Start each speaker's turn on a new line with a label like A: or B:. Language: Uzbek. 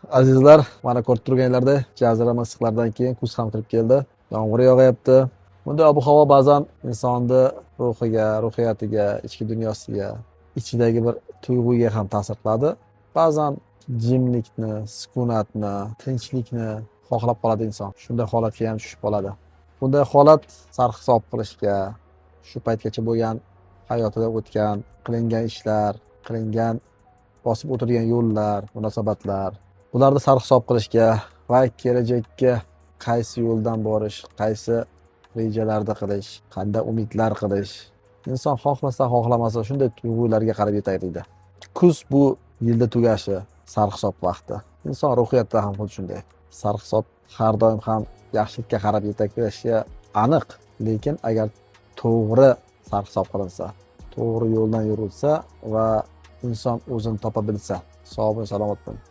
A: Azizlar, mana ko'rib turganlaridek, jazirama issiqlardan keyin kuz ham kirib keldi. Yomg'ir yog'ayapti. Bunday ob-havo ba'zan insonni ruhiga, ruhiyatiga, ichki dunyosiga, ichidagi bir tuyg'uga ham ta'sir qiladi. Ba'zan jimlikni, sukunatni, tinchlikni xohlab qoladi inson. Shunday holatga ham tushib qoladi. Bunday holat sarhisob qilishga, shu paytgacha bo'lgan hayotida o'tgan, qilingan ishlar, qilingan bosib o'tirgan yo'llar, munosabatlar, bularni sarhisob qilishga va kelajakka qaysi yo'ldan borish, qaysi rejalarda qilish, qanday umidlar qilish, inson xohlasa xohlamasa shunday tuyg'ularga qarab yetaydi. Kuz bu yilda tugashi, sarhisob vaqti. Inson ruhiyatida ham xuddi shunday. Sarhisob har doim ham yaxshilikka qarab yetaklashishi aniq, lekin agar to'g'ri sarhisob qilinsa, to'g'ri yo'ldan yurilsa va inson o'zini topa bilsa, sog' bo'ling, salomat bo'ling.